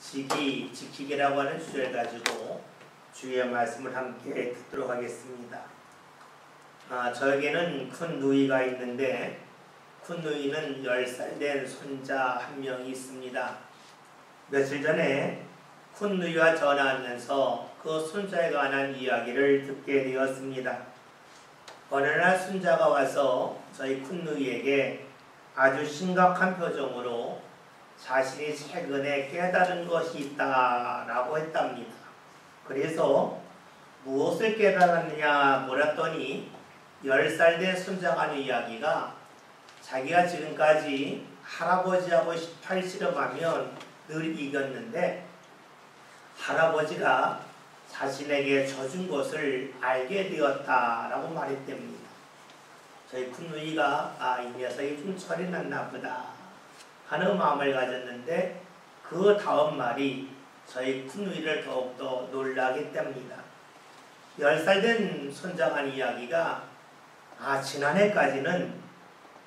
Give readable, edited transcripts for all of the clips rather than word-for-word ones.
지키기라고 하는 주제를 가지고 주의 말씀을 함께 듣도록 하겠습니다. 저에게는 큰 누이가 있는데 큰 누이는 10살 된 손자 한 명이 있습니다. 며칠 전에 큰 누이와 전화하면서 그 손자에 관한 이야기를 듣게 되었습니다. 어느 날 손자가 와서 저희 큰 누이에게 아주 심각한 표정으로 자신이 최근에 깨달은 것이 있다라고 했답니다. 그래서 무엇을 깨달았느냐 물었더니 10살 된 손자가 하는 이야기가 자기가 지금까지 할아버지하고 18씨름하면 늘 이겼는데 할아버지가 자신에게 져준 것을 알게 되었다라고 말했답니다. 저희 큰 누이가 이 녀석이 좀 철이 났나 보다 하는 마음을 가졌는데 그 다음 말이 저희 큰 누이를 더욱더 놀라게 했답니다. 10살 된 손자가 한 이야기가 지난해까지는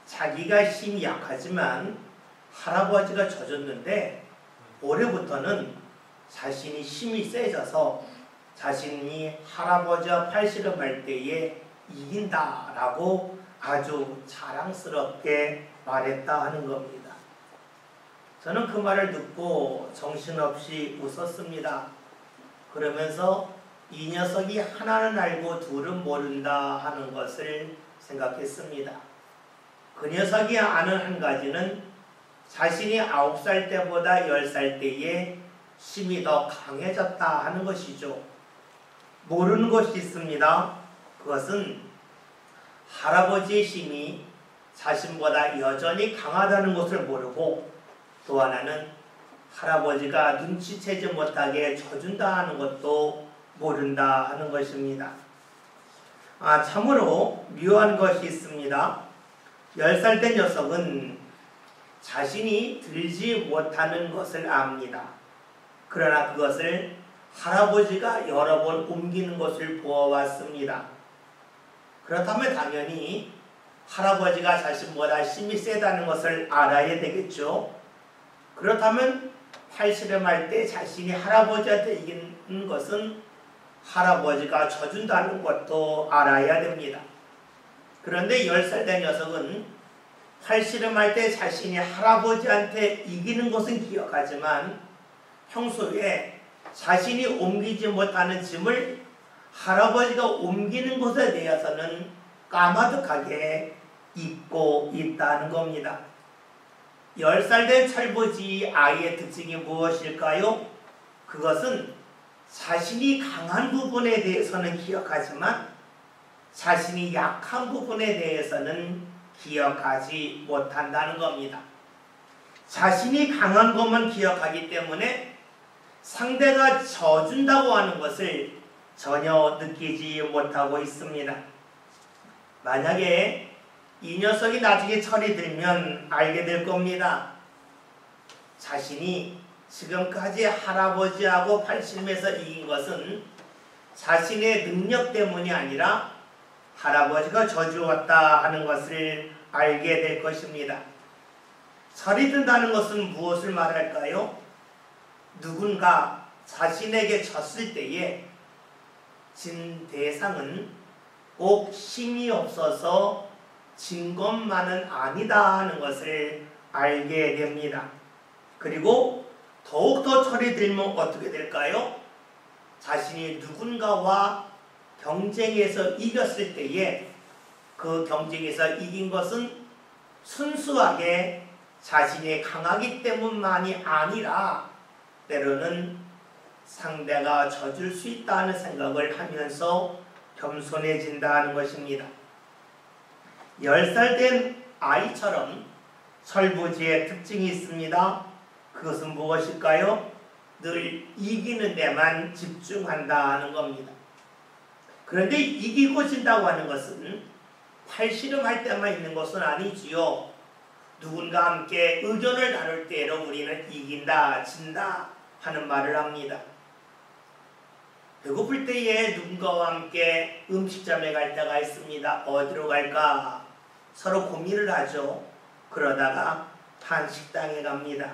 자기가 힘이 약하지만 할아버지가 져줬는데 올해부터는 자신이 힘이 세져서 자신이 할아버지와 팔씨름할 때에 이긴다라고 아주 자랑스럽게 말했다 하는 겁니다. 저는 그 말을 듣고 정신없이 웃었습니다. 그러면서 이 녀석이 하나는 알고 둘은 모른다 하는 것을 생각했습니다. 그 녀석이 아는 한 가지는 자신이 9살 때보다 10살 때에 힘이 더 강해졌다 하는 것이죠. 모르는 것이 있습니다. 그것은 할아버지의 힘이 자신보다 여전히 강하다는 것을 모르고 또 하나는 할아버지가 눈치채지 못하게 져준다 하는 것도 모른다 하는 것입니다. 참으로 묘한 것이 있습니다. 10살 된 녀석은 자신이 들지 못하는 것을 압니다. 그러나 그것을 할아버지가 여러 번 옮기는 것을 보아왔습니다. 그렇다면 당연히 할아버지가 자신보다 힘이 세다는 것을 알아야 되겠죠. 그렇다면 팔씨름할 때 자신이 할아버지한테 이기는 것은 할아버지가 져준다는 것도 알아야 됩니다. 그런데 10살 된 녀석은 팔씨름할 때 자신이 할아버지한테 이기는 것은 기억하지만 평소에 자신이 옮기지 못하는 짐을 할아버지가 옮기는 것에 대해서는 까마득하게 잊고 있다는 겁니다. 10살 된 철부지 아이의 특징이 무엇일까요? 그것은 자신이 강한 부분에 대해서는 기억하지만 자신이 약한 부분에 대해서는 기억하지 못한다는 겁니다. 자신이 강한 것만 기억하기 때문에 상대가 져준다고 하는 것을 전혀 느끼지 못하고 있습니다. 만약에 이 녀석이 나중에 철이 들면 알게 될 겁니다. 자신이 지금까지 할아버지하고 팔씨름에서 이긴 것은 자신의 능력 때문이 아니라 할아버지가 져주었다 하는 것을 알게 될 것입니다. 철이 든다는 것은 무엇을 말할까요? 누군가 자신에게 졌을 때에 진 대상은 꼭 힘이 없어서 진 것만은 아니다 하는 것을 알게 됩니다. 그리고 더욱더 철이 들면 어떻게 될까요? 자신이 누군가와 경쟁에서 이겼을 때에 그 경쟁에서 이긴 것은 순수하게 자신이 강하기 때문만이 아니라 때로는 상대가 져줄 수 있다는 생각을 하면서 겸손해진다는 것입니다. 10살 된 아이처럼 철부지의 특징이 있습니다. 그것은 무엇일까요? 늘 이기는 데만 집중한다는 겁니다. 그런데 이기고 진다고 하는 것은 팔씨름할 때만 있는 것은 아니지요. 누군가 함께 의견을 다룰 때로 우리는 이긴다, 진다 하는 말을 합니다. 배고플 때에 누군가와 함께 음식점에 갈 때가 있습니다. 어디로 갈까? 서로 고민을 하죠. 그러다가 한 식당에 갑니다.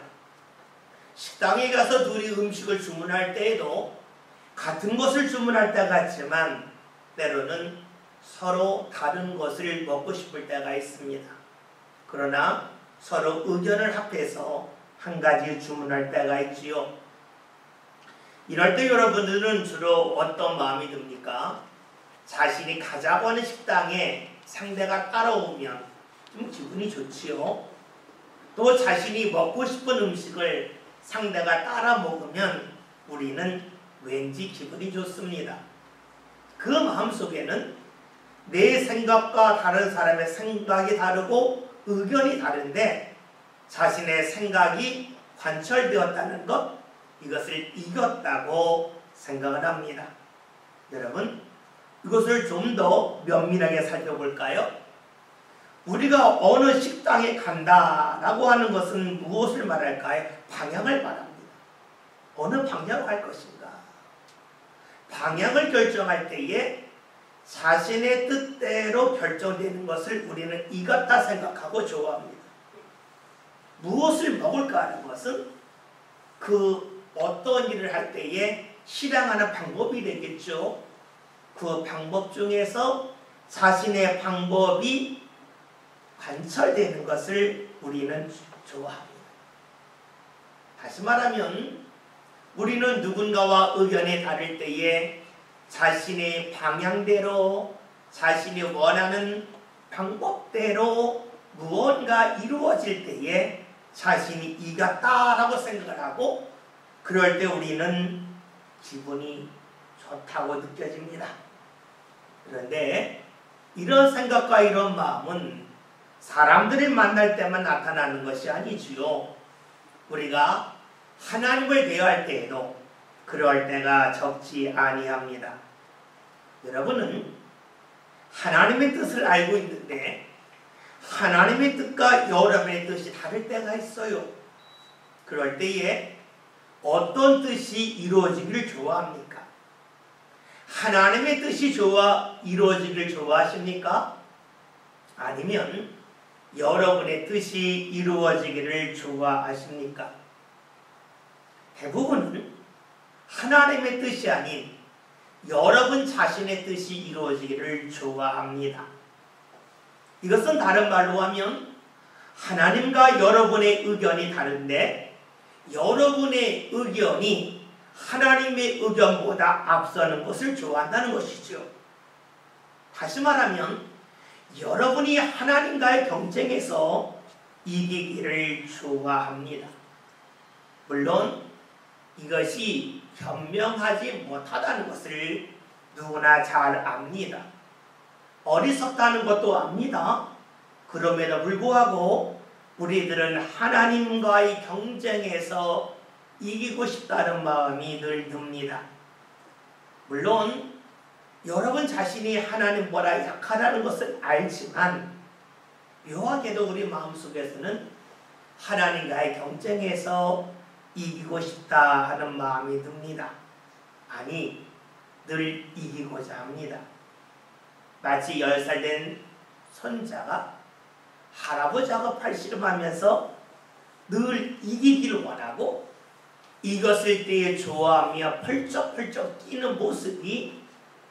식당에 가서 둘이 음식을 주문할 때에도 같은 것을 주문할 때가 있지만 때로는 서로 다른 것을 먹고 싶을 때가 있습니다. 그러나 서로 의견을 합해서 한 가지 주문할 때가 있지요. 이럴 때 여러분들은 주로 어떤 마음이 듭니까? 자신이 가자고 하는 식당에 상대가 따라오면 좀 기분이 좋지요. 또 자신이 먹고 싶은 음식을 상대가 따라 먹으면 우리는 왠지 기분이 좋습니다. 그 마음속에는 내 생각과 다른 사람의 생각이 다르고 의견이 다른데 자신의 생각이 관철되었다는 것, 이것을 이겼다고 생각을 합니다. 여러분, 이것을 좀 더 면밀하게 살펴볼까요? 우리가 어느 식당에 간다라고 하는 것은 무엇을 말할까요? 방향을 말합니다. 어느 방향으로 갈 것인가? 방향을 결정할 때에 자신의 뜻대로 결정되는 것을 우리는 이같다 생각하고 좋아합니다. 무엇을 먹을까 하는 것은 그 어떤 일을 할 때에 실행하는 방법이 되겠죠. 그 방법 중에서 자신의 방법이 관철되는 것을 우리는 좋아합니다. 다시 말하면 우리는 누군가와 의견이 다를 때에 자신의 방향대로 자신이 원하는 방법대로 무언가 이루어질 때에 자신이 이겼다라고 생각을 하고 그럴 때 우리는 기분이 좋다고 느껴집니다. 그런데 이런 생각과 이런 마음은 사람들이 만날 때만 나타나는 것이 아니지요. 우리가 하나님을 대할 때에도 그럴 때가 적지 아니합니다. 여러분은 하나님의 뜻을 알고 있는데 하나님의 뜻과 여러분의 뜻이 다를 때가 있어요. 그럴 때에 어떤 뜻이 이루어지기를 좋아합니까? 하나님의 뜻이 이루어지기를 좋아하십니까? 아니면 여러분의 뜻이 이루어지기를 좋아하십니까? 대부분은 하나님의 뜻이 아닌 여러분 자신의 뜻이 이루어지기를 좋아합니다. 이것은 다른 말로 하면 하나님과 여러분의 의견이 다른데 여러분의 의견이 하나님의 의견보다 앞서는 것을 좋아한다는 것이죠. 다시 말하면 여러분이 하나님과의 경쟁에서 이기기를 좋아합니다. 물론 이것이 현명하지 못하다는 것을 누구나 잘 압니다. 어리석다는 것도 압니다. 그럼에도 불구하고 우리들은 하나님과의 경쟁에서 이기고 싶다는 마음이 늘 듭니다. 물론 여러분 자신이 하나님보다 약하다는 것을 알지만 묘하게도 우리 마음속에서는 하나님과의 경쟁에서 이기고 싶다 하는 마음이 듭니다. 아니, 늘 이기고자 합니다. 마치 10살 된 손자가 할아버지하고 팔씨름하면서 늘 이기기를 원하고 이겼을 때에 좋아하며 펄쩍펄쩍 뛰는 모습이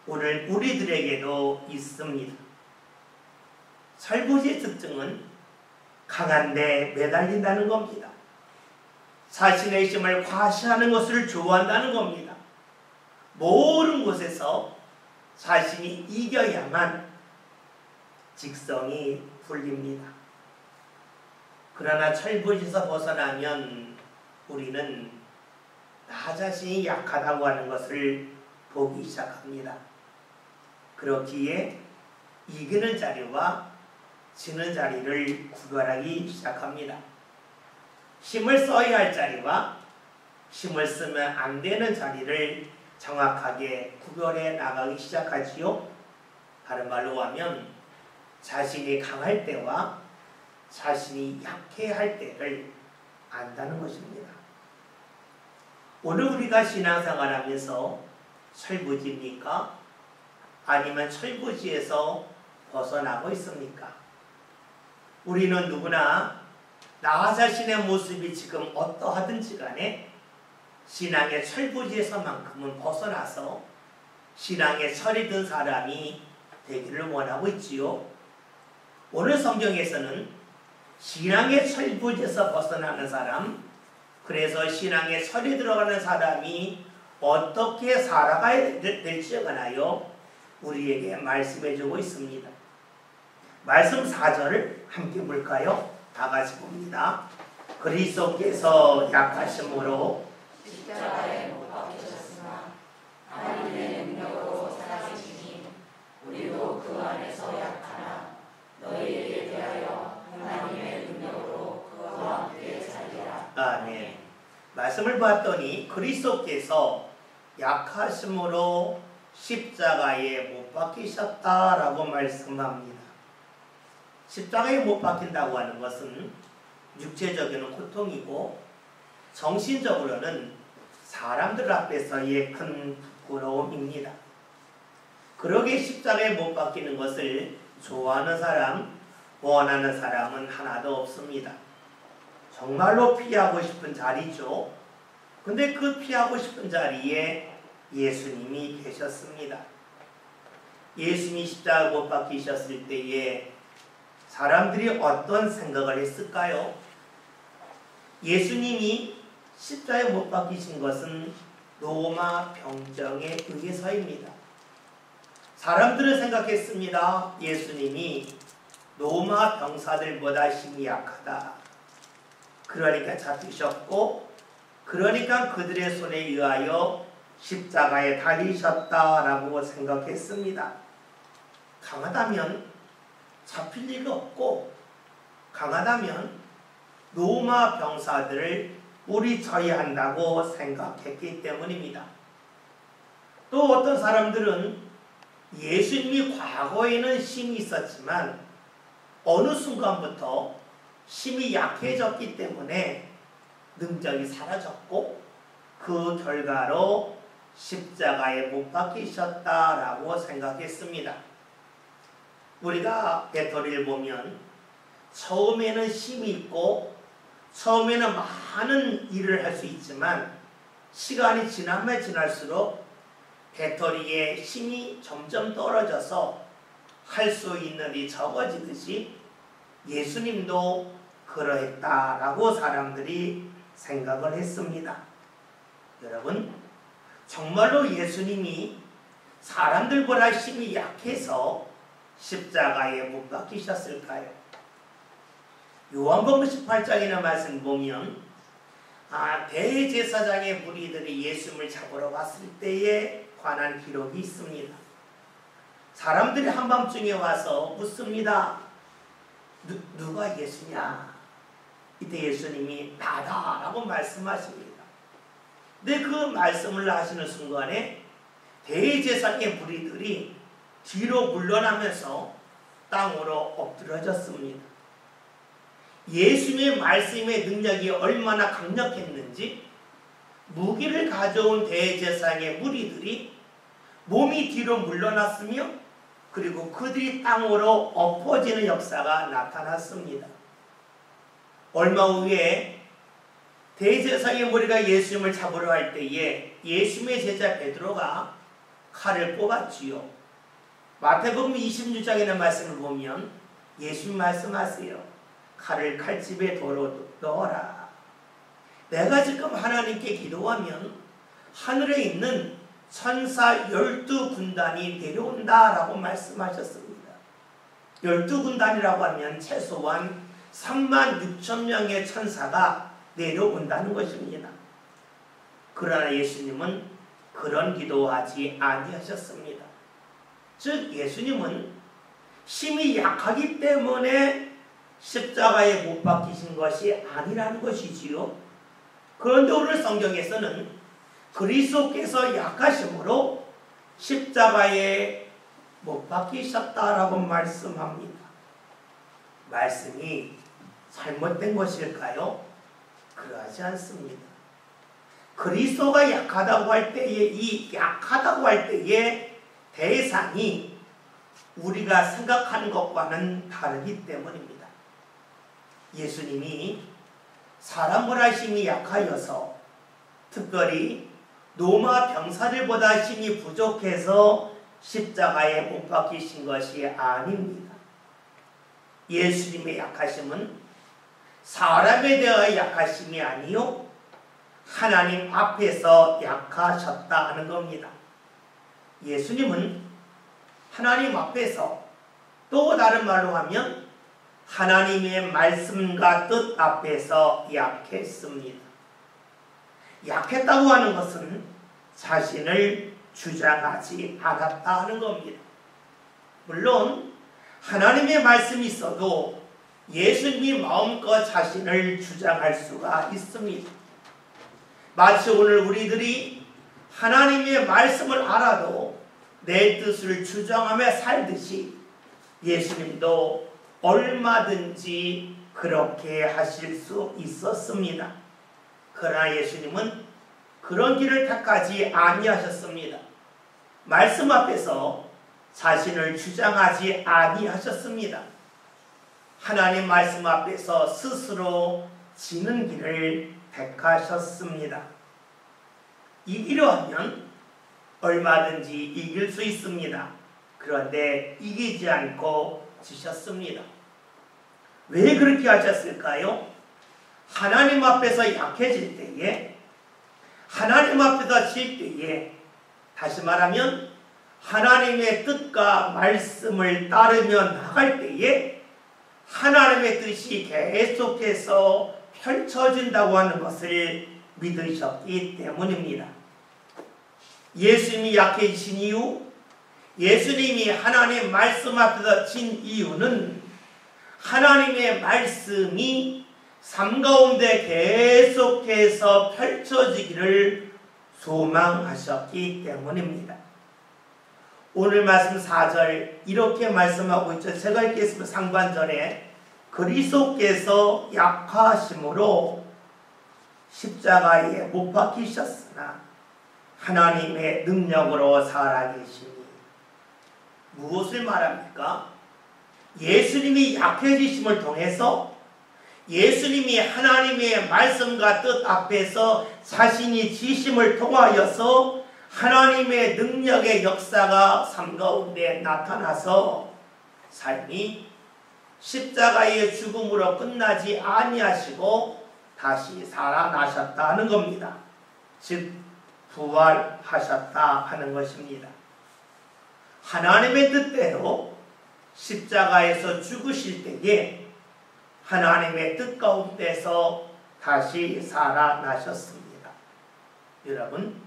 오늘 우리들에게도 있습니다. 설부지의 특징은 강한 데 매달린다는 겁니다. 자신의 힘을 과시하는 것을 좋아한다는 겁니다. 모든 곳에서 자신이 이겨야만 직성이 풀립니다. 그러나 철부지에서 벗어나면 우리는 나 자신이 약하다고 하는 것을 보기 시작합니다. 그렇기에 이기는 자리와 지는 자리를 구별하기 시작합니다. 힘을 써야 할 자리와 힘을 쓰면 안 되는 자리를 정확하게 구별해 나가기 시작하지요. 다른 말로 하면 자신이 강할 때와 자신이 약해할 때를 안다는 것입니다. 오늘 우리가 신앙생활하면서 철부지입니까? 아니면 철부지에서 벗어나고 있습니까? 우리는 누구나 나 자신의 모습이 지금 어떠하든지 간에 신앙의 철부지에서만큼은 벗어나서 신앙의 철이 든 사람이 되기를 원하고 있지요. 오늘 성경에서는 신앙의 철부지에서 벗어나는 사람, 그래서 신앙의 철이 들어가는 사람이 어떻게 살아가야 될지에 관하여 우리에게 말씀해주고 있습니다. 말씀 4절을 함께 볼까요? 다 같이 봅니다. 그리스도께서 약하심으로 십자가에 못 박히셨으나 하나님의 능력으로 살아계시니 우리도 그 안에서 약하나 너희에게 대하여 하나님의 능력으로 그와 함께 살리라. 아멘. 말씀을 봤더니 그리스도께서 약하심으로 십자가에 못 박히셨다라고 말씀합니다. 십자가에 못 박힌다고 하는 것은 육체적인 고통이고 정신적으로는 사람들 앞에서의 큰 부끄러움입니다. 그러게 십자가에 못 박히는 것을 좋아하는 사람, 원하는 사람은 하나도 없습니다. 정말로 피하고 싶은 자리죠. 근데 그 피하고 싶은 자리에 예수님이 계셨습니다. 예수님이 십자가에 못 박히셨을 때에 사람들이 어떤 생각을 했을까요? 예수님이 십자가에 못 박히신 것은 로마 병정에 의해서입니다. 사람들은 생각했습니다. 예수님이 로마 병사들보다 힘이 약하다. 그러니까 잡히셨고, 그러니까 그들의 손에 의하여 십자가에 달리셨다라고 생각했습니다. 강하다면 잡힐 리가 없고, 강하다면 로마 병사들을 뿌리 처리한다고 생각했기 때문입니다. 또 어떤 사람들은 예수님이 과거에는 힘이 있었지만 어느 순간부터 힘이 약해졌기 때문에 능력이 사라졌고 그 결과로 십자가에 못 박히셨다라고 생각했습니다. 우리가 배터리를 보면 처음에는 힘이 있고 처음에는 많은 일을 할 수 있지만 시간이 지나면 지날수록 배터리의 힘이 점점 떨어져서 할 수 있는 일이 적어지듯이 예수님도 그러했다라고 사람들이 생각을 했습니다. 여러분, 정말로 예수님이 사람들보다 힘이 약해서 십자가에 못 박히셨을까요? 요한복음 18장이나 말씀 보면 대제사장의 무리들이 예수님을 잡으러 왔을 때에 관한 기록이 있습니다. 사람들이 한밤중에 와서 묻습니다. 누가 예수냐? 이때 예수님이 나다라고 말씀하십니다. 근데 그 말씀을 하시는 순간에 대제사장의 무리들이 뒤로 물러나면서 땅으로 엎드러졌습니다. 예수님의 말씀의 능력이 얼마나 강력했는지 무기를 가져온 대제사장의 무리들이 몸이 뒤로 물러났으며 그리고 그들이 땅으로 엎어지는 역사가 나타났습니다. 얼마 후에 대제사장의 무리가 예수님을 잡으러 할 때에 예수님의 제자 베드로가 칼을 뽑았지요. 마태복음 26장에는 말씀을 보면 예수님 말씀하세요. 칼을 칼집에 넣어라. 내가 지금 하나님께 기도하면 하늘에 있는 천사 12군단이 내려온다라고 말씀하셨습니다. 12군단이라고 하면 최소한 36,000명의 천사가 내려온다는 것입니다. 그러나 예수님은 그런 기도하지 아니하셨습니다. 즉 예수님은 힘이 약하기 때문에 십자가에 못 박히신 것이 아니라는 것이지요. 그런데 오늘 성경에서는 그리스도께서 약하심으로 십자가에 못 박히셨다라고 말씀합니다. 말씀이 잘못된 것일까요? 그러하지 않습니다. 그리스도가 약하다고 할 때에 이 약하다고 할 때의 대상이 우리가 생각하는 것과는 다르기 때문입니다. 예수님이 사람보다 힘이 약하여서 특별히 로마 병사들보다 힘이 부족해서 십자가에 못 박히신 것이 아닙니다. 예수님의 약하심은 사람에 대하여 약하심이 아니요 하나님 앞에서 약하셨다 하는 겁니다. 예수님은 하나님 앞에서, 또 다른 말로 하면 하나님의 말씀과 뜻 앞에서 약했습니다. 약했다고 하는 것은 자신을 주장하지 않았다 하는 겁니다. 물론 하나님의 말씀이 있어도 예수님이 마음껏 자신을 주장할 수가 있습니다. 마치 오늘 우리들이 하나님의 말씀을 알아도 내 뜻을 주장하며 살듯이 예수님도 얼마든지 그렇게 하실 수 있었습니다. 그러나 예수님은 그런 길을 택하지 아니하셨습니다. 말씀 앞에서 자신을 주장하지 아니하셨습니다. 하나님 말씀 앞에서 스스로 지는 길을 택하셨습니다. 이기려 하면 얼마든지 이길 수 있습니다. 그런데 이기지 않고 지셨습니다. 왜 그렇게 하셨을까요? 하나님 앞에서 약해질 때에, 하나님 앞에서 질 때에, 다시 말하면 하나님의 뜻과 말씀을 따르며 나갈 때에 하나님의 뜻이 계속해서 펼쳐진다고 하는 것을 믿으셨기 때문입니다. 예수님이 약해지신 이유, 예수님이 하나님 말씀 앞에서 진 이유는 하나님의 말씀이 삶 가운데 계속해서 펼쳐지기를 소망하셨기 때문입니다. 오늘 말씀 4절 이렇게 말씀하고 있죠. 제가 읽겠습니다. 상반절에 그리스도께서 약하심으로 십자가에 못 박히셨으나 하나님의 능력으로 살아계시니. 무엇을 말합니까? 예수님이 약해지심을 통해서 예수님이 하나님의 말씀과 뜻 앞에서 자신이 지심을 통하여서 하나님의 능력의 역사가 삶 가운데 나타나서 삶이 십자가의 죽음으로 끝나지 아니하시고 다시 살아나셨다는 겁니다. 즉 부활하셨다 하는 것입니다. 하나님의 뜻대로 십자가에서 죽으실 때에 하나님의 뜻 가운데서 다시 살아나셨습니다. 여러분,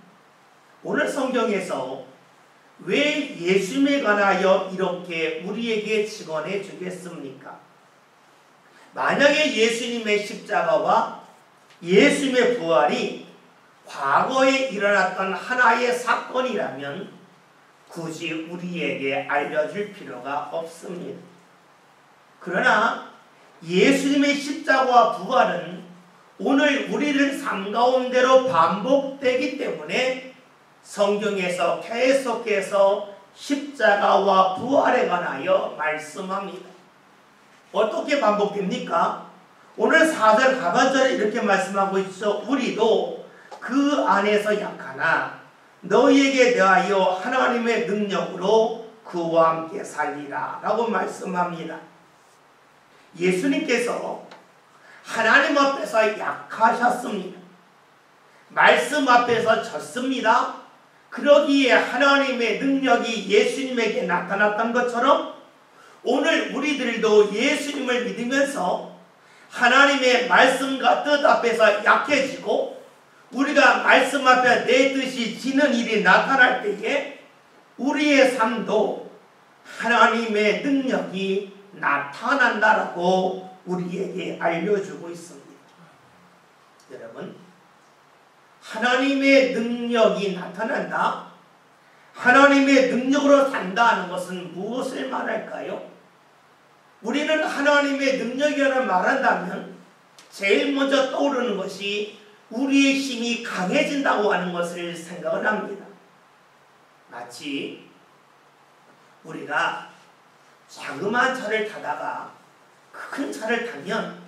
오늘 성경에서 왜 예수님에 관하여 이렇게 우리에게 증언해 주겠습니까? 만약에 예수님의 십자가와 예수님의 부활이 과거에 일어났던 하나의 사건이라면 굳이 우리에게 알려줄 필요가 없습니다. 그러나 예수님의 십자가와 부활은 오늘 우리를 삶 가운데로 반복되기 때문에 성경에서 계속해서 십자가와 부활에 관하여 말씀합니다. 어떻게 반복됩니까? 오늘 4절 하반절에 이렇게 말씀하고 있죠. 우리도 그 안에서 약하나 너희에게 대하여 하나님의 능력으로 그와 함께 살리라 라고 말씀합니다. 예수님께서 하나님 앞에서 약하셨습니다. 말씀 앞에서 졌습니다. 그러기에 하나님의 능력이 예수님에게 나타났던 것처럼 오늘 우리들도 예수님을 믿으면서 하나님의 말씀과 뜻 앞에서 약해지고 우리가 말씀 앞에 내 뜻이 지는 일이 나타날 때에 우리의 삶도 하나님의 능력이 나타난다라고 우리에게 알려주고 있습니다. 여러분, 하나님의 능력이 나타난다, 하나님의 능력으로 산다는 것은 무엇을 말할까요? 우리는 하나님의 능력이라고 말한다면 제일 먼저 떠오르는 것이 우리의 힘이 강해진다고 하는 것을 생각을 합니다. 마치 우리가 자그마한 차를 타다가 큰 차를 타면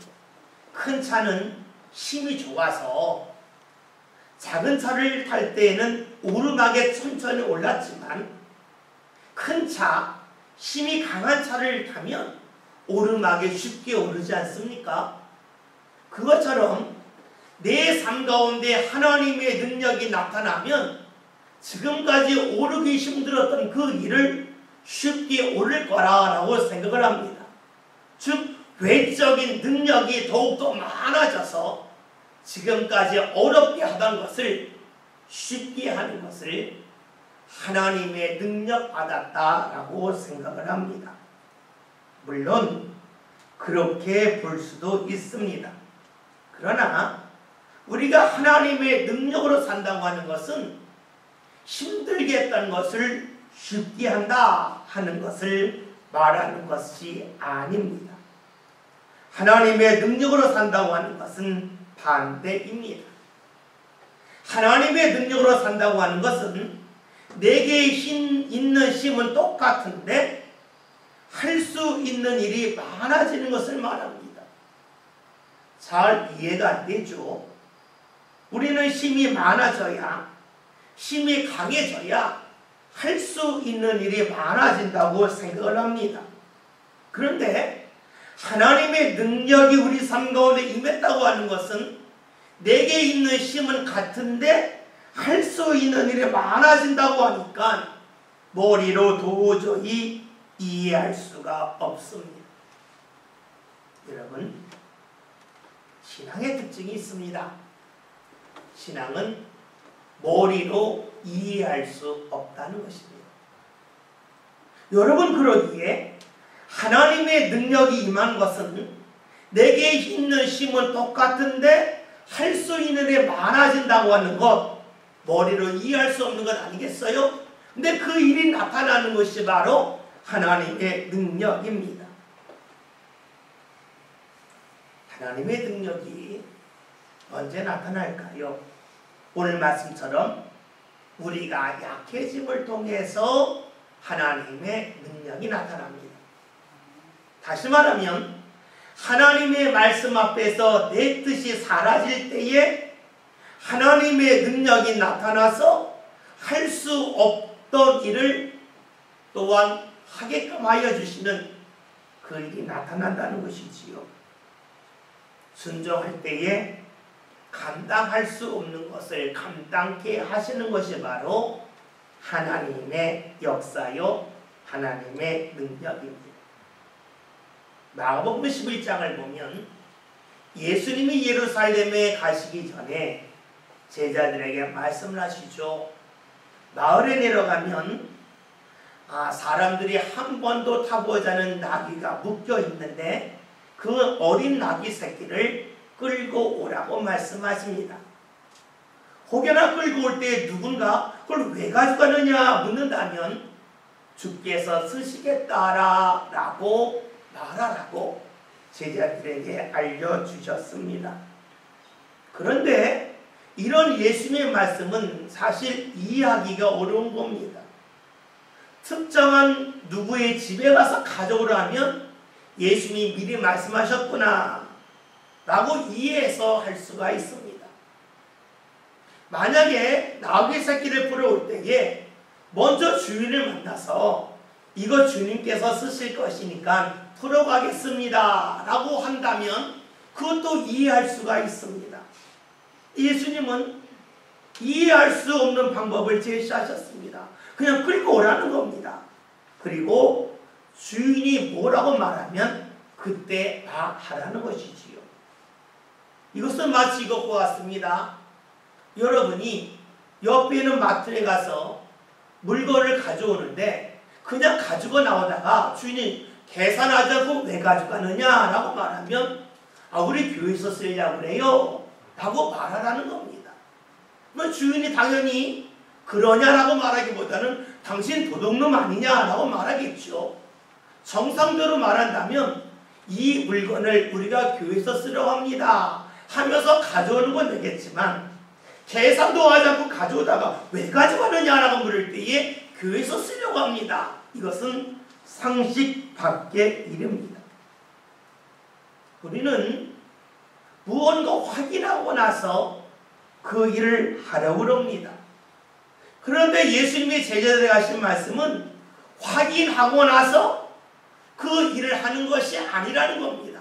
큰 차는 힘이 좋아서 작은 차를 탈 때에는 오르막에 천천히 올랐지만 큰 차, 힘이 강한 차를 타면 오르막에 쉽게 오르지 않습니까? 그것처럼 내 삶 가운데 하나님의 능력이 나타나면 지금까지 오르기 힘들었던 그 일을 쉽게 오를 거라고 생각을 합니다. 즉 외적인 능력이 더욱더 많아져서 지금까지 어렵게 하던 것을 쉽게 하는 것을 하나님의 능력 받았다라고 생각을 합니다. 물론 그렇게 볼 수도 있습니다. 그러나 우리가 하나님의 능력으로 산다고 하는 것은 힘들게 했던 것을 쉽게 한다 하는 것을 말하는 것이 아닙니다. 하나님의 능력으로 산다고 하는 것은 반대입니다. 하나님의 능력으로 산다고 하는 것은 내게 있는 힘은 똑같은데 할 수 있는 일이 많아지는 것을 말합니다. 잘 이해가 안 되죠? 우리는 힘이 많아져야, 힘이 강해져야 할 수 있는 일이 많아진다고 생각을 합니다. 그런데 하나님의 능력이 우리 삶 가운데 임했다고 하는 것은 내게 있는 힘은 같은데 할 수 있는 일이 많아진다고 하니까 머리로 도저히 이해할 수가 없습니다. 여러분, 신앙의 특징이 있습니다. 신앙은 머리로 이해할 수 없다는 것입니다. 여러분, 그러기에 하나님의 능력이 임한 것은 내게 있는 힘은 똑같은데 할 수 있는 일이 많아진다고 하는 것, 머리로 이해할 수 없는 것 아니겠어요? 근데 그 일이 나타나는 것이 바로 하나님의 능력입니다. 하나님의 능력이 언제 나타날까요? 오늘 말씀처럼 우리가 약해짐을 통해서 하나님의 능력이 나타납니다. 다시 말하면 하나님의 말씀 앞에서 내 뜻이 사라질 때에 하나님의 능력이 나타나서 할 수 없던 일을 또한 하게끔 하여 주시는 그 일이 나타난다는 것이지요. 순종할 때에 감당할 수 없는 것을 감당케 하시는 것이 바로 하나님의 역사요, 하나님의 능력입니다. 마가복음 11장을 보면 예수님이 예루살렘에 가시기 전에 제자들에게 말씀을 하시죠. 마을에 내려가면 사람들이 한 번도 타보지 않은 나귀가 묶여 있는데 그 어린 나귀 새끼를 끌고 오라고 말씀하십니다. 혹여나 끌고 올 때 누군가 그걸 왜 가져가느냐 묻는다면 주께서 쓰시겠다라고 말하라고 제자들에게 알려주셨습니다. 그런데 이런 예수님의 말씀은 사실 이해하기가 어려운 겁니다. 특정한 누구의 집에 가서 가져오라 하면 예수님이 미리 말씀하셨구나 라고 이해해서 할 수가 있습니다. 만약에 나귀 새끼를 풀어올 때에 먼저 주인을 만나서 이거 주님께서 쓰실 것이니까 풀어가겠습니다 라고 한다면 그것도 이해할 수가 있습니다. 예수님은 이해할 수 없는 방법을 제시하셨습니다. 그냥 끌고 오라는 겁니다. 그리고 주인이 뭐라고 말하면 그때 다 하라는 것이지요. 이것은 마치 이것과 같습니다. 여러분이 옆에 있는 마트에 가서 물건을 가져오는데 그냥 가지고 나오다가 주인이 계산하자고 왜 가져가느냐라고 말하면 우리 교회에서 쓰려고 그래요 라고 말하라는 겁니다. 그럼 주인이 당연히 그러냐라고 말하기보다는 당신 도둑놈 아니냐라고 말하겠죠. 정상대로 말한다면 이 물건을 우리가 교회에서 쓰려고 합니다 하면서 가져오는 건 되겠지만 계산도 하지 않고 가져오다가 왜 가져가느냐라고 물을 때에 교회에서 쓰려고 합니다. 이것은 상식 밖의 일입니다. 우리는 무언가 확인하고 나서 그 일을 하려고 합니다. 그런데 예수님이 제자들에게 하신 말씀은 확인하고 나서 그 일을 하는 것이 아니라는 겁니다.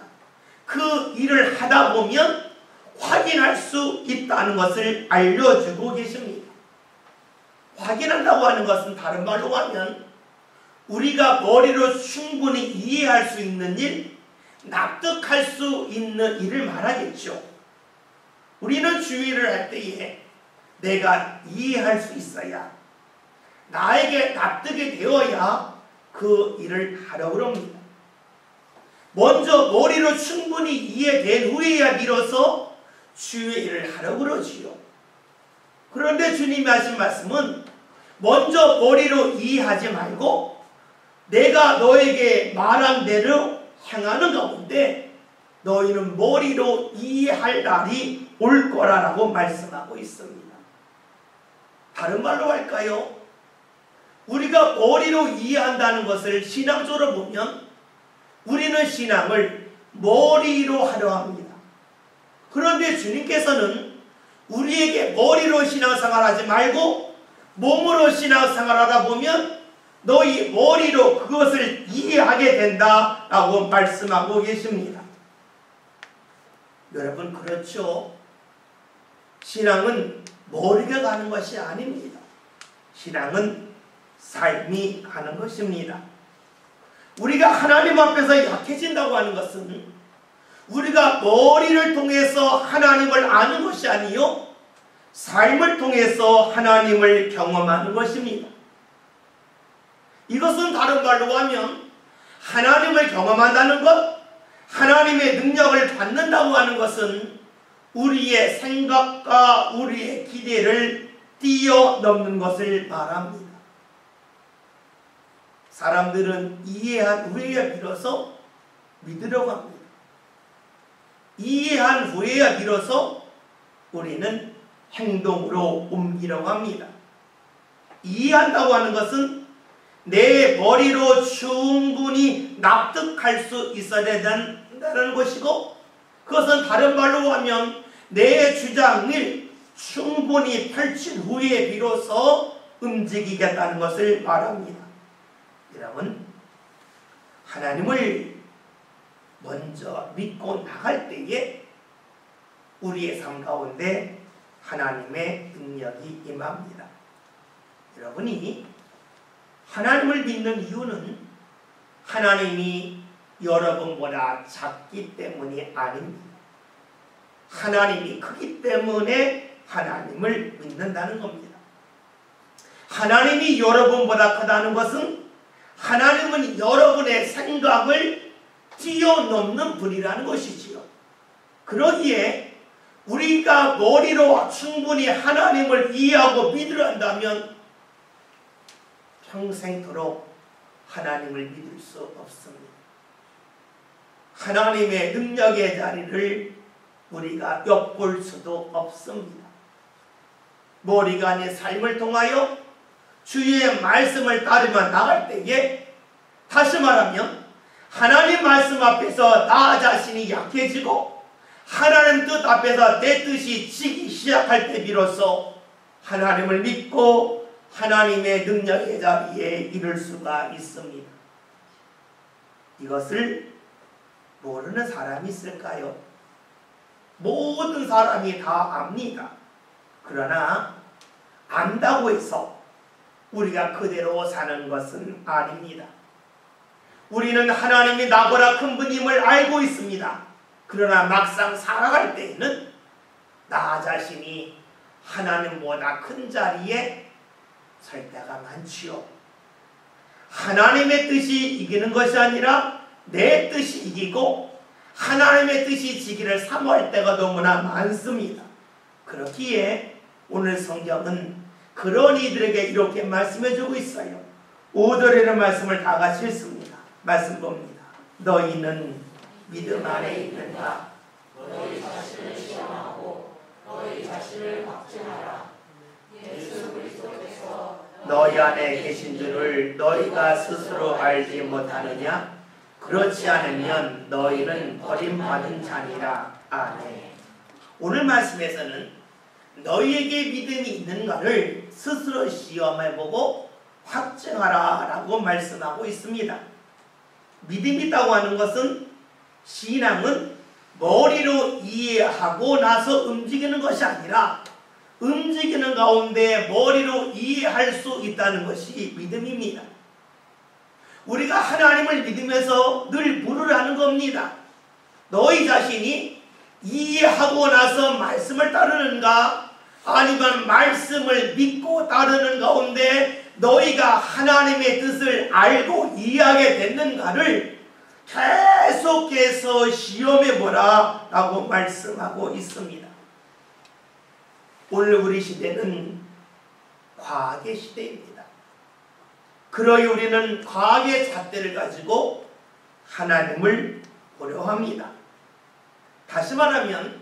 그 일을 하다 보면 확인할 수 있다는 것을 알려주고 계십니다. 확인한다고 하는 것은 다른 말로 하면 우리가 머리로 충분히 이해할 수 있는 일, 납득할 수 있는 일을 말하겠죠. 우리는 주의를 할 때에 내가 이해할 수 있어야, 나에게 납득이 되어야 그 일을 하려고 합니다. 먼저 머리로 충분히 이해된 후에야 비로소 주의 일을 하려고 그러지요. 그런데 주님이 하신 말씀은 먼저 머리로 이해하지 말고 내가 너에게 말한 대로 행하는 가운데 너희는 머리로 이해할 날이 올 거라고 말씀하고 있습니다. 다른 말로 할까요? 우리가 머리로 이해한다는 것을 신앙적으로 보면 우리는 신앙을 머리로 하려 합니다. 그런데 주님께서는 우리에게 머리로 신앙생활하지 말고 몸으로 신앙생활하다 보면 너희 머리로 그것을 이해하게 된다라고 말씀하고 계십니다. 여러분, 그렇죠? 신앙은 머리가 가는 것이 아닙니다. 신앙은 삶이 가는 것입니다. 우리가 하나님 앞에서 약해진다고 하는 것은 우리가 머리를 통해서 하나님을 아는 것이 아니요 삶을 통해서 하나님을 경험하는 것입니다. 이것은 다른 말로 하면 하나님을 경험한다는 것, 하나님의 능력을 받는다고 하는 것은 우리의 생각과 우리의 기대를 뛰어넘는 것을 말합니다. 사람들은 이해한 후에야 비로소 믿으려고 합니다. 이해한 후에야 비로소 우리는 행동으로 옮기려고 합니다. 이해한다고 하는 것은 내 머리로 충분히 납득할 수 있어야 된다는 것이고, 그것은 다른 말로 하면 내 주장을 충분히 펼친 후에 비로소 움직이겠다는 것을 말합니다. 여러분, 하나님을 먼저 믿고 나갈 때에 우리의 삶 가운데 하나님의 능력이 임합니다. 여러분이 하나님을 믿는 이유는 하나님이 여러분보다 작기 때문이 아닙니다. 하나님이 크기 때문에 하나님을 믿는다는 겁니다. 하나님이 여러분보다 크다는 것은 하나님은 여러분의 생각을 뛰어넘는 분이라는 것이지요. 그러기에 우리가 머리로 충분히 하나님을 이해하고 믿으려 한다면 평생토록 하나님을 믿을 수 없습니다. 하나님의 능력의 자리를 우리가 엿볼 수도 없습니다. 머리가 아닌 삶을 통하여 주의 말씀을 따르며 나갈 때에, 다시 말하면 하나님 말씀 앞에서 나 자신이 약해지고 하나님 뜻 앞에서 내 뜻이 지기 시작할 때 비로소 하나님을 믿고 하나님의 능력의 자리에 이를 수가 있습니다. 이것을 모르는 사람이 있을까요? 모든 사람이 다 압니다. 그러나 안다고 해서 우리가 그대로 사는 것은 아닙니다. 우리는 하나님이 나보다 큰 분임을 알고 있습니다. 그러나 막상 살아갈 때에는 나 자신이 하나님보다 큰 자리에 설 때가 많지요. 하나님의 뜻이 이기는 것이 아니라 내 뜻이 이기고 하나님의 뜻이 지기를 사모할 때가 너무나 많습니다. 그렇기에 오늘 성경은 그런 이들에게 이렇게 말씀해주고 있어요. 5절에는 말씀을 다 같이 읽습니다. 말씀 봅니다. 너희는 믿음 안에 있는가? 너희 자신을 시험하고 너희 자신을 확증하라. 예수 그리스도께서 너희 안에 계신 줄을 너희가 스스로 알지 못하느냐? 그렇지 않으면 너희는 버림받은 자니라. 아멘. 오늘 말씀에서는 너희에게 믿음이 있는가를 스스로 시험해보고 확증하라 라고 말씀하고 있습니다. 믿음이 있다고 하는 것은 신앙은 머리로 이해하고 나서 움직이는 것이 아니라 움직이는 가운데 머리로 이해할 수 있다는 것이 믿음입니다. 우리가 하나님을 믿으면서 늘 물으라는 겁니다. 너희 자신이 이해하고 나서 말씀을 따르는가 아니면 말씀을 믿고 따르는 가운데 너희가 하나님의 뜻을 알고 이해하게 됐는가를 계속해서 시험해보라 라고 말씀하고 있습니다. 오늘 우리 시대는 과학의 시대입니다. 그러니 우리는 과학의 잣대를 가지고 하나님을 보려 합니다. 다시 말하면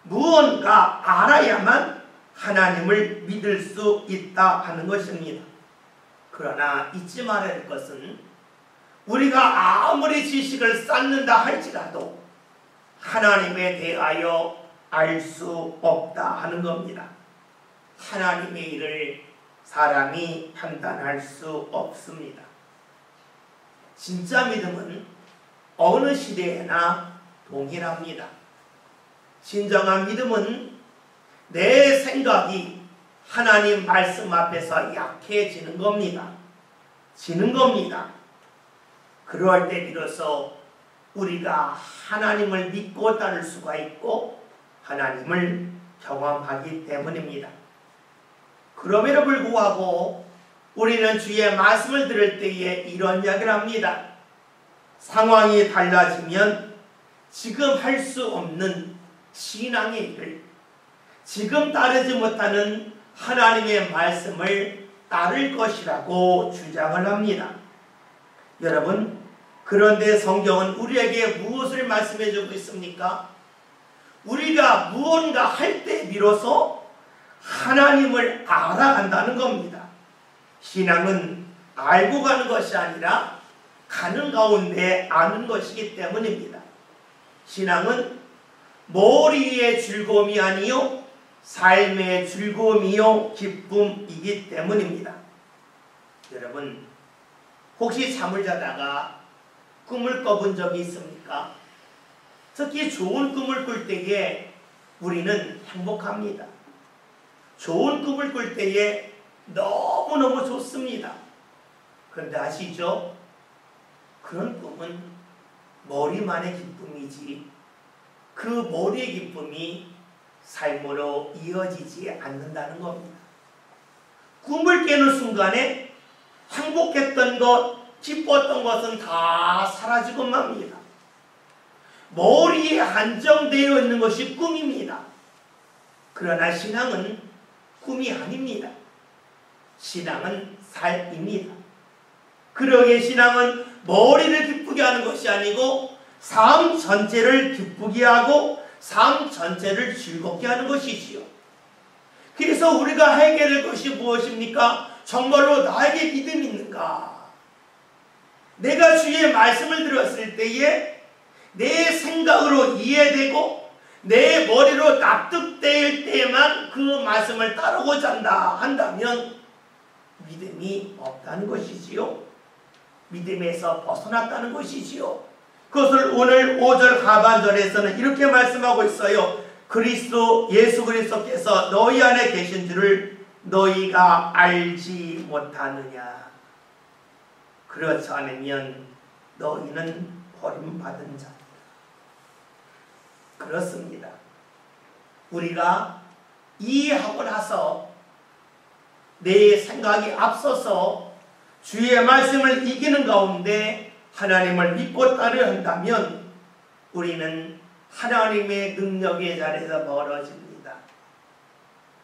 무언가 알아야만 하나님을 믿을 수 있다 하는 것입니다. 그러나 잊지 말아야 할 것은 우리가 아무리 지식을 쌓는다 할지라도 하나님에 대하여 알 수 없다 하는 겁니다. 하나님의 일을 사람이 판단할 수 없습니다. 진짜 믿음은 어느 시대에나 동일합니다. 진정한 믿음은 내 생각이 하나님 말씀 앞에서 약해지는 겁니다. 지는 겁니다. 그럴 때 비로소 우리가 하나님을 믿고 따를 수가 있고 하나님을 경험하기 때문입니다. 그럼에도 불구하고 우리는 주의 말씀을 들을 때에 이런 이야기를 합니다. 상황이 달라지면 지금 할 수 없는 신앙의 일을, 지금 따르지 못하는 하나님의 말씀을 따를 것이라고 주장을 합니다. 여러분, 그런데 성경은 우리에게 무엇을 말씀해 주고 있습니까? 우리가 무언가 할 때 비로소 하나님을 알아간다는 겁니다. 신앙은 알고 가는 것이 아니라 가는 가운데 아는 것이기 때문입니다. 신앙은 머리의 즐거움이 아니요 삶의 즐거움이요 기쁨이기 때문입니다. 여러분, 혹시 잠을 자다가 꿈을 꿔본 적이 있습니까? 특히 좋은 꿈을 꿀 때에 우리는 행복합니다. 좋은 꿈을 꿀 때에 너무너무 좋습니다. 그런데 아시죠? 그런 꿈은 머리만의 기쁨이지 그 머리의 기쁨이 삶으로 이어지지 않는다는 겁니다. 꿈을 깨는 순간에 행복했던 것, 기뻤던 것은 다 사라지고 맙니다. 머리에 한정되어 있는 것이 꿈입니다. 그러나 신앙은 꿈이 아닙니다. 신앙은 삶입니다. 그러기에 신앙은 머리를 기쁘게 하는 것이 아니고 삶 전체를 기쁘게 하고 삶 전체를 즐겁게 하는 것이지요. 그래서 우리가 해야 될 것이 무엇입니까? 정말로 나에게 믿음이 있는가? 내가 주의 말씀을 들었을 때에 내 생각으로 이해되고 내 머리로 납득될 때만 그 말씀을 따르고자 한다면 믿음이 없다는 것이지요. 믿음에서 벗어났다는 것이지요. 그것을 오늘 5절 하반절에서는 이렇게 말씀하고 있어요. 예수 그리스도께서 너희 안에 계신 줄을 너희가 알지 못하느냐. 그렇지 않으면 너희는 버림받은 자다. 그렇습니다. 우리가 이해하고 나서 내 생각이 앞서서 주의 말씀을 이기는 가운데 하나님을 믿고 따르려 한다면 우리는 하나님의 능력의 자리에서 멀어집니다.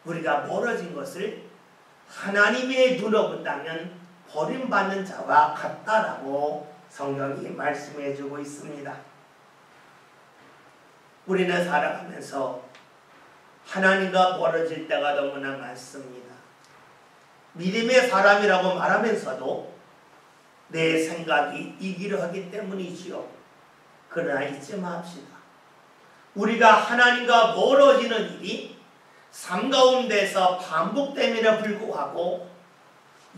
우리가 멀어진 것을 하나님의 눈으로 본다면 버림받는 자와 같다라고 성경이 말씀해 주고 있습니다. 우리는 살아가면서 하나님과 멀어질 때가 너무나 많습니다. 믿음의 사람이라고 말하면서도 내 생각이 이기려 하기 때문이지요. 그러나 잊지 맙시다. 우리가 하나님과 멀어지는 일이 삶 가운데서 반복됨에도 불구하고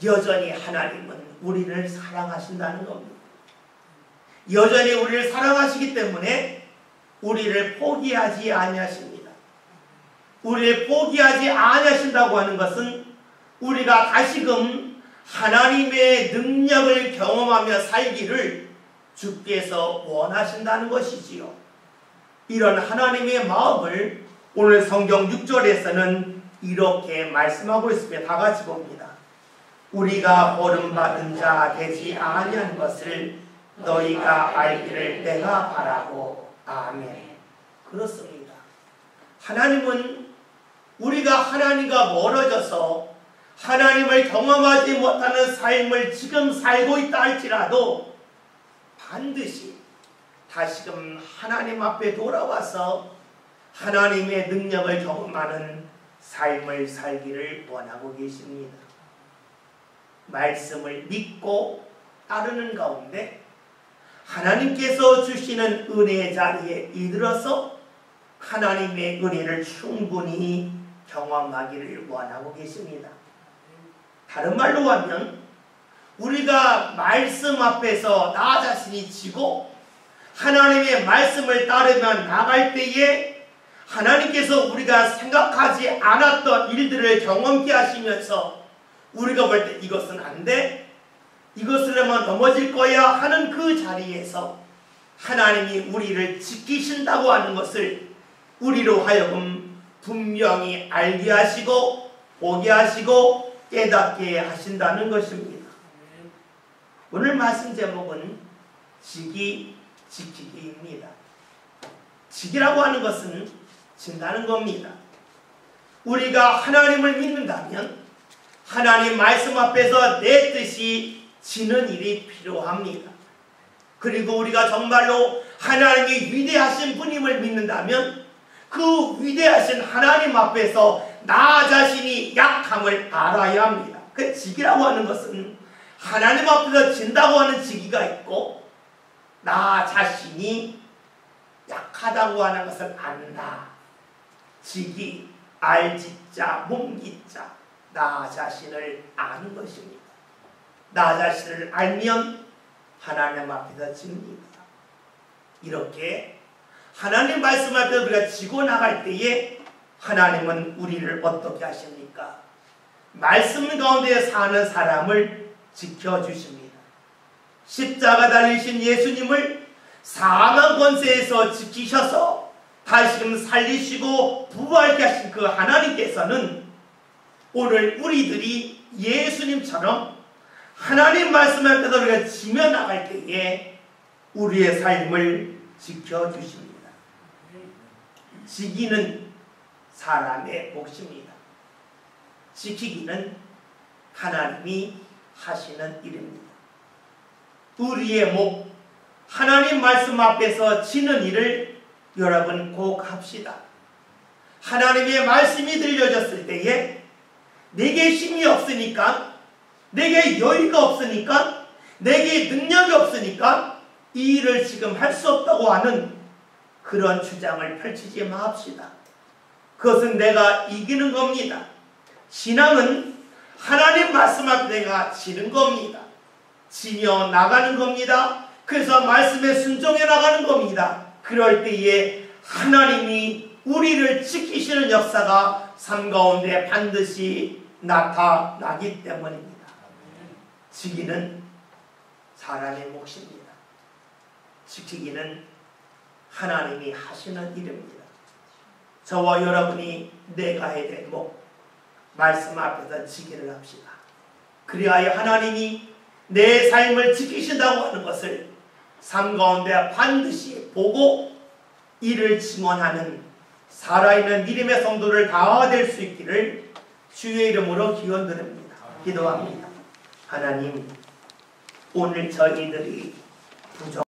여전히 하나님은 우리를 사랑하신다는 겁니다. 여전히 우리를 사랑하시기 때문에 우리를 포기하지 아니하십니다. 우리를 포기하지 아니하신다고 하는 것은 우리가 다시금 하나님의 능력을 경험하며 살기를 주께서 원하신다는 것이지요. 이런 하나님의 마음을 오늘 성경 6절에서는 이렇게 말씀하고 있습니다. 다 같이 봅니다. 우리가 버림받은 자 되지 아니한 것을 너희가 알기를 내가 바라고. 아멘. 그렇습니다. 하나님은 우리가 하나님과 멀어져서 하나님을 경험하지 못하는 삶을 지금 살고 있다 할지라도 반드시 다시금 하나님 앞에 돌아와서 하나님의 능력을 경험하는 삶을 살기를 원하고 계십니다. 말씀을 믿고 따르는 가운데 하나님께서 주시는 은혜의 자리에 이르러서 하나님의 은혜를 충분히 경험하기를 원하고 계십니다. 다른 말로 하면 우리가 말씀 앞에서 나 자신이 지고 하나님의 말씀을 따르며 나갈 때에 하나님께서 우리가 생각하지 않았던 일들을 경험케 하시면서 우리가 볼 때 이것은 안 돼, 이것을 하면 넘어질 거야 하는 그 자리에서 하나님이 우리를 지키신다고 하는 것을 우리로 하여금 분명히 알게 하시고 보게 하시고 깨닫게 하신다는 것입니다. 오늘 말씀 제목은 지기 지키기입니다. 지키라고 하는 것은 진다는 겁니다. 우리가 하나님을 믿는다면 하나님 말씀 앞에서 내 뜻이 지는 일이 필요합니다. 그리고 우리가 정말로 하나님이 위대하신 분임을 믿는다면 그 위대하신 하나님 앞에서 나 자신이 약함을 알아야 합니다. 그 지기라고 하는 것은 하나님 앞에서 진다고 하는 지기가 있고 나 자신이 약하다고 하는 것을 안다. 지기, 알지자, 몸기자, 나 자신을 아는 것입니다. 나 자신을 알면 하나님 앞에서 집니다. 이렇게 하나님 말씀 앞에서 우리가 지고 나갈 때에 하나님은 우리를 어떻게 하십니까? 말씀 가운데 사는 사람을 지켜주십니다. 십자가 달리신 예수님을 사망 권세에서 지키셔서 다시금 살리시고 부활케 하신 그 하나님께서는 오늘 우리들이 예수님처럼 하나님 말씀 앞에서 우리가 지며 나갈 때에 우리의 삶을 지켜주십니다. 지키는 사람의 몫입니다. 지키기는 하나님이 하시는 일입니다. 우리의 목, 하나님 말씀 앞에서 지는 일을 여러분 꼭 합시다. 하나님의 말씀이 들려졌을 때에 내게 힘이 없으니까, 내게 여유가 없으니까, 내게 능력이 없으니까 이 일을 지금 할 수 없다고 하는 그런 주장을 펼치지 맙시다. 그것은 내가 이기는 겁니다. 신앙은 하나님 말씀 앞에 내가 지는 겁니다. 지며 나가는 겁니다. 그래서 말씀에 순종해 나가는 겁니다. 그럴 때에 하나님이 우리를 지키시는 역사가 삶 가운데 반드시 나타나기 때문입니다. 지키는 사람의 몫입니다. 지키기는 하나님이 하시는 일입니다. 저와 여러분이 내가 해야 될 목, 말씀 앞에서 지키를 합시다. 그리하여 하나님이 내 삶을 지키신다고 하는 것을 삶 가운데 반드시 보고 이를 증언하는 살아있는 믿음의 성도를 다 될 수 있기를 주의 이름으로 기원드립니다. 기도합니다. 하나님, 오늘 저희들이 부족